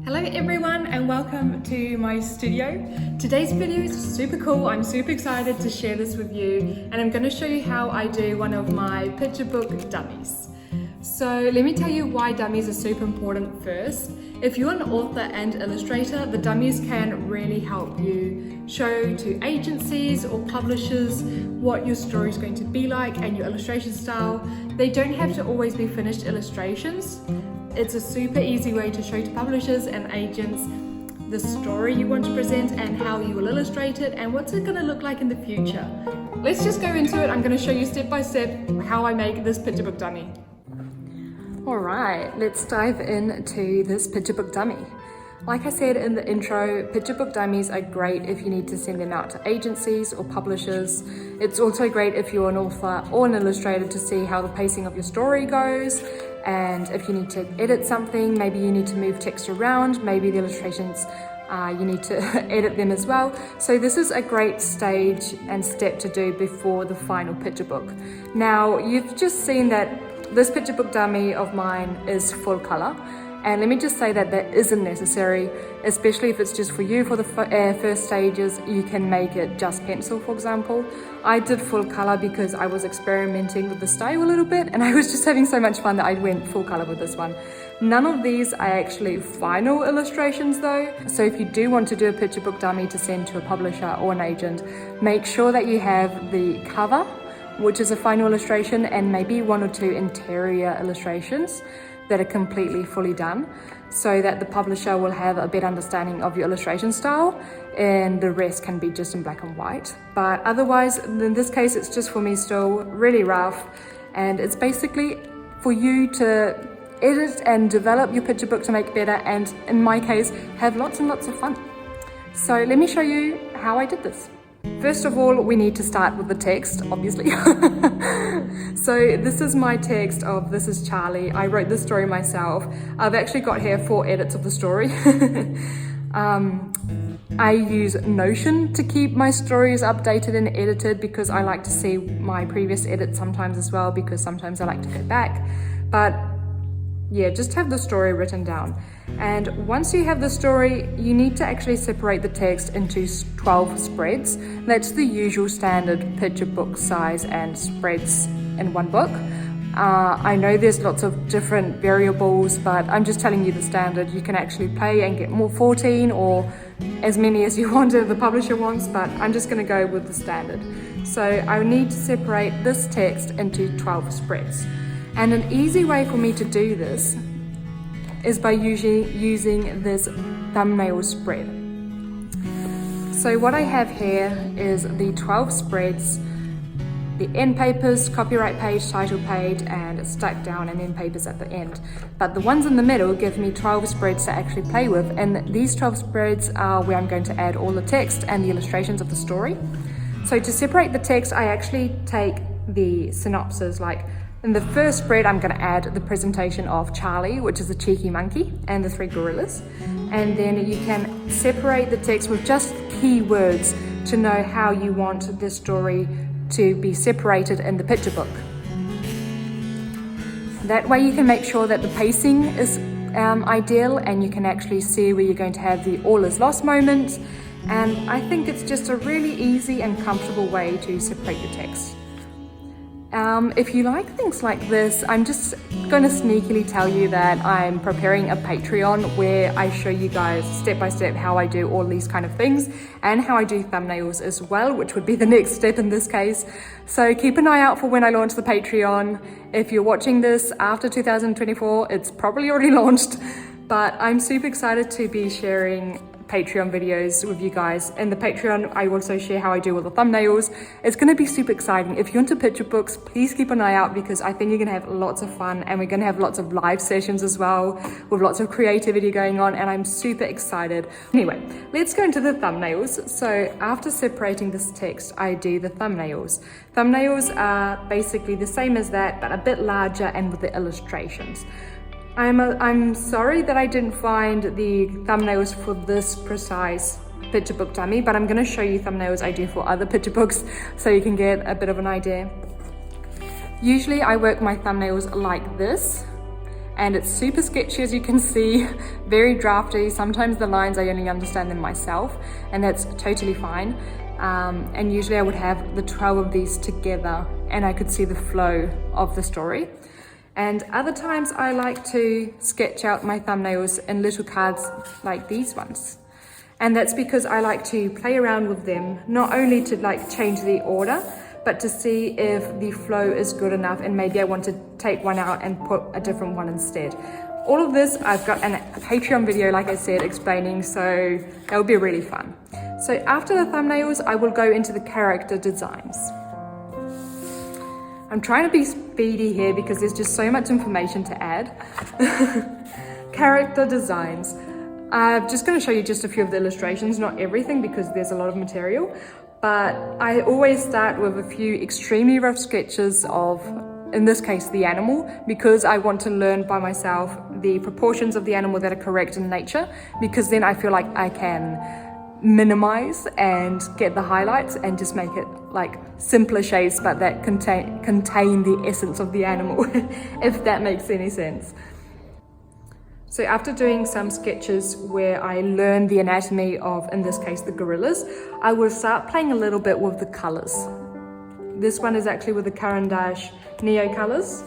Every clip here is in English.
Hello everyone and welcome to my studio. Today's video is super cool. I'm super excited to share this with you and I'm going to show you how I do one of my picture book dummies. So let me tell you why dummies are super important first. If you're an author and illustrator, the dummies can really help you show to agencies or publishers what your story is going to be like and your illustration style. They don't have to always be finished illustrations. It's a super easy way to show to publishers and agents the story you want to present and how you will illustrate it and what's it going to look like in the future. Let's just go into it. I'm going to show you step by step how I make this picture book dummy. Alright, let's dive into this picture book dummy. Like I said in the intro, picture book dummies are great if you need to send them out to agencies or publishers. It's also great if you're an author or an illustrator to see how the pacing of your story goes. And if you need to edit something, maybe you need to move text around, maybe the illustrations, you need to edit them as well. So this is a great stage and step to do before the final picture book. Now, you've just seen that this picture book dummy of mine is full color. And let me just say that that isn't necessary, especially if it's just for you for the first stages. You can make it just pencil, for example. I did full color because I was experimenting with the style a little bit and I was just having so much fun that I went full color with this one. None of these are actually final illustrations though. So if you do want to do a picture book dummy to send to a publisher or an agent, make sure that you have the cover, which is a final illustration, and maybe one or two interior illustrations that are completely fully done, so that the publisher will have a better understanding of your illustration style and the rest can be just in black and white. But otherwise, in this case, it's just for me still really rough, and it's basically for you to edit and develop your picture book to make better, and in my case, have lots and lots of fun. So let me show you how I did this. First of all, we need to start with the text, obviously. So this is my text of This is Charlie. I wrote this story myself. I've actually got here 4 edits of the story. I use Notion to keep my stories updated and edited because I like to see my previous edits sometimes as well, because sometimes I like to go back. But yeah, just have the story written down. And once you have the story, you need to actually separate the text into 12 spreads. That's the usual standard picture book size and spreads in one book. I know there's lots of different variables, but I'm just telling you the standard. You can actually play and get more 14 or as many as you want if the publisher wants, but I'm just going to go with the standard. So I need to separate this text into 12 spreads. And an easy way for me to do this is by using this thumbnail spread. So what I have here is the 12 spreads, the end papers, copyright page, title page, and stuck down and end papers at the end. But the ones in the middle give me 12 spreads to actually play with, and these 12 spreads are where I'm going to add all the text and the illustrations of the story. So to separate the text, I actually take the synopsis, like in the first spread, I'm going to add the presentation of Charlie, which is a cheeky monkey, and the 3 gorillas. And then you can separate the text with just keywords to know how you want the story to be separated in the picture book. That way you can make sure that the pacing is ideal and you can actually see where you're going to have the all is lost moment. And I think it's just a really easy and comfortable way to separate your text. If you like things like this, I'm just going to sneakily tell you that I'm preparing a Patreon where I show you guys step by step how I do all these kind of things and how I do thumbnails as well, which would be the next step in this case. So keep an eye out for when I launch the Patreon. If you're watching this after 2024, it's probably already launched, but I'm super excited to be sharing Patreon videos with you guys. In the Patreon, I also share how I do all the thumbnails. It's going to be super exciting. If you're into picture books, please keep an eye out because I think you're going to have lots of fun, and we're going to have lots of live sessions as well with lots of creativity going on, and I'm super excited. Anyway, let's go into the thumbnails. So after separating this text, I do the thumbnails. Thumbnails are basically the same as that, but a bit larger and with the illustrations. I'm sorry that I didn't find the thumbnails for this precise picture book dummy, but I'm going to show you thumbnails I do for other picture books so you can get a bit of an idea. Usually I work my thumbnails like this, and it's super sketchy, as you can see, very drafty. Sometimes the lines I only understand them myself, and that's totally fine. And usually I would have the 12 of these together and I could see the flow of the story. And other times I like to sketch out my thumbnails in little cards like these ones. And that's because I like to play around with them, not only to like change the order, but to see if the flow is good enough, and maybe I want to take one out and put a different one instead. All of this I've got a Patreon video, like I said, explaining, so that would be really fun. So after the thumbnails, I will go into the character designs. I'm trying to be speedy here because there's just so much information to add. Character designs. I'm just going to show you just a few of the illustrations, not everything because there's a lot of material, but I always start with a few extremely rough sketches of, in this case, the animal, because I want to learn by myself the proportions of the animal that are correct in nature, because then I feel like I can minimize and get the highlights and just make it like simpler shapes, but that contain the essence of the animal, if that makes any sense. So after doing some sketches where I learned the anatomy of, in this case, the gorillas, I will start playing a little bit with the colors. This one is actually with the Caran d'Ache Neo colors.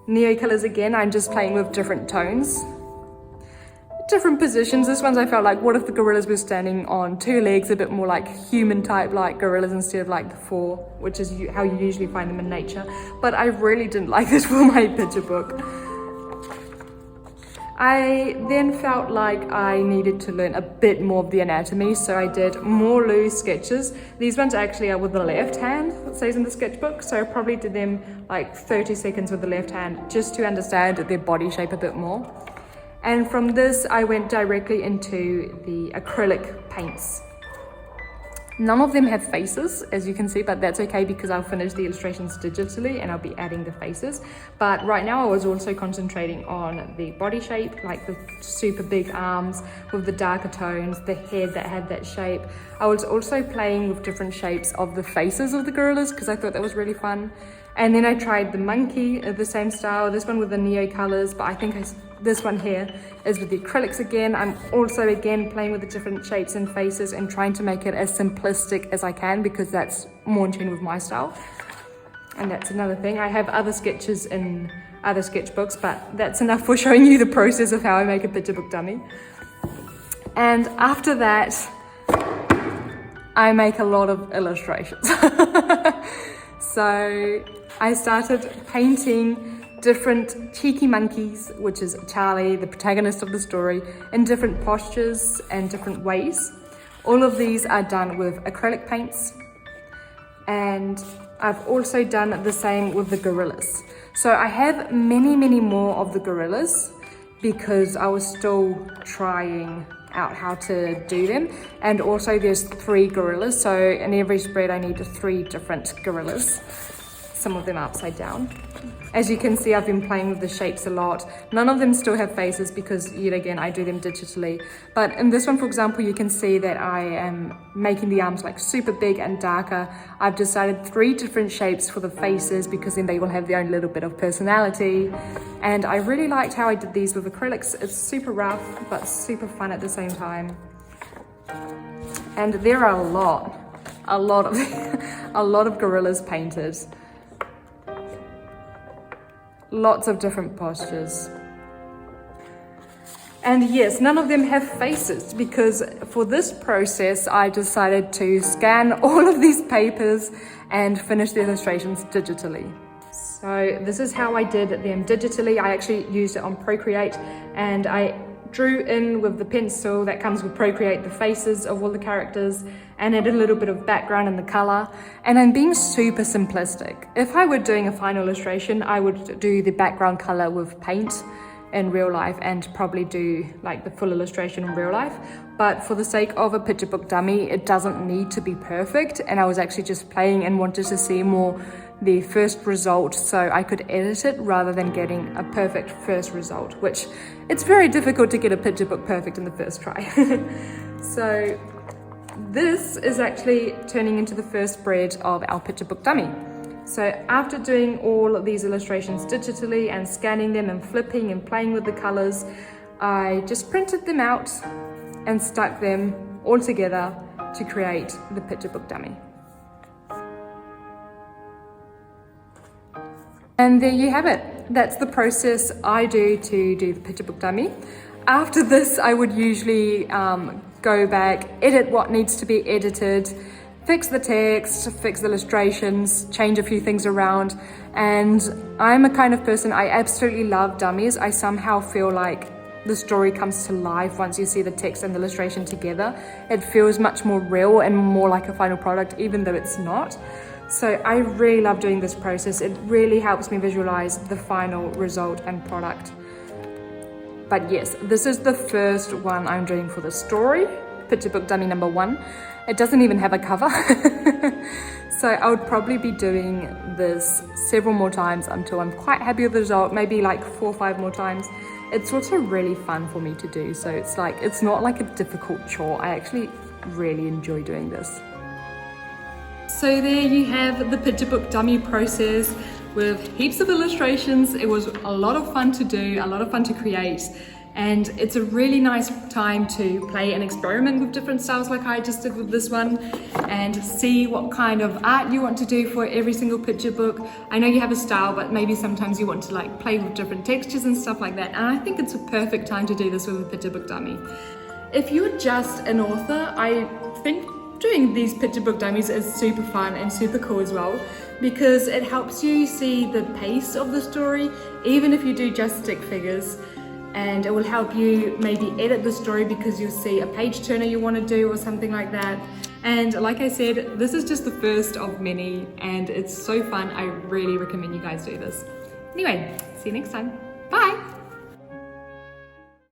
Neo colors again, I'm just playing with different tones. Different positions. This one's I felt like, what if the gorillas were standing on two legs, a bit more like human type like gorillas instead of like the four, which is how you usually find them in nature. But I really didn't like this for my picture book. I then felt like I needed to learn a bit more of the anatomy, so I did more loose sketches. These ones actually are with the left hand, it says in the sketchbook, so I probably did them like 30 seconds with the left hand just to understand their body shape a bit more. And from this, I went directly into the acrylic paints. None of them have faces, as you can see, but that's okay because I'll finish the illustrations digitally and I'll be adding the faces. But right now I was also concentrating on the body shape, like the super big arms with the darker tones, the head that had that shape. I was also playing with different shapes of the faces of the gorillas because I thought that was really fun. And then I tried the monkey of the same style, this one with the neo colors, but I think this one here is with the acrylics again. I'm also again playing with the different shapes and faces and trying to make it as simplistic as I can because that's more in tune with my style. And that's another thing. I have other sketches in other sketchbooks, but that's enough for showing you the process of how I make a picture book dummy. And after that, I make a lot of illustrations. So I started painting different cheeky monkeys, which is Charlie, the protagonist of the story, in different postures and different ways. All of these are done with acrylic paints, and I've also done the same with the gorillas. So I have many more of the gorillas because I was still trying out how to do them, and also there's 3 gorillas, so in every spread I need 3 different gorillas, some of them upside down. As you can see, I've been playing with the shapes a lot. None of them still have faces because yet again I do them digitally, but in this one, for example, you can see that I am making the arms like super big and darker. I've decided 3 different shapes for the faces because then they will have their own little bit of personality. And I really liked how I did these with acrylics. It's super rough but super fun at the same time. And there are a lot of a lot of gorillas painted. Lots of different postures. And yes, none of them have faces because for this process I decided to scan all of these papers and finish the illustrations digitally. So this is how I did them digitally. I actually used it on Procreate, and I drew in with the pencil that comes with Procreate the faces of all the characters and added a little bit of background and the color. And I'm being super simplistic. If I were doing a final illustration, I would do the background color with paint in real life and probably do like the full illustration in real life. But for the sake of a picture book dummy, it doesn't need to be perfect. And I was actually just playing and wanted to see more the first result so I could edit it rather than getting a perfect first result, which it's very difficult to get a picture book perfect in the first try. So this is actually turning into the first spread of our picture book dummy. So after doing all of these illustrations digitally and scanning them and flipping and playing with the colors, I just printed them out and stuck them all together to create the picture book dummy. And there you have it. That's the process I do to do the picture book dummy. After this, I would usually go back, edit what needs to be edited, fix the text, fix the illustrations, change a few things around. And I'm a kind of person, I absolutely love dummies. I somehow feel like the story comes to life once you see the text and the illustration together. It feels much more real and more like a final product, even though it's not. So I really love doing this process. It really helps me visualize the final result and product. But yes, this is the first one I'm doing for the story, picture book dummy number 1. It doesn't even have a cover. So I would probably be doing this several more times until I'm quite happy with the result, maybe like 4 or 5 more times. It's also really fun for me to do. So it's not like a difficult chore. I actually really enjoy doing this. So there you have the picture book dummy process with heaps of illustrations. It was a lot of fun to do, a lot of fun to create, and it's a really nice time to play and experiment with different styles like I just did with this one, and see what kind of art you want to do for every single picture book. I know you have a style, but maybe sometimes you want to like play with different textures and stuff like that, and I think it's a perfect time to do this with a picture book dummy. If you're just an author, I think doing these picture book dummies is super fun and super cool as well, because it helps you see the pace of the story, even if you do just stick figures, and it will help you maybe edit the story because you'll see a page turner you want to do or something like that. And like I said, this is just the first of many, and it's so fun. I really recommend you guys do this. Anyway, see you next time. Bye.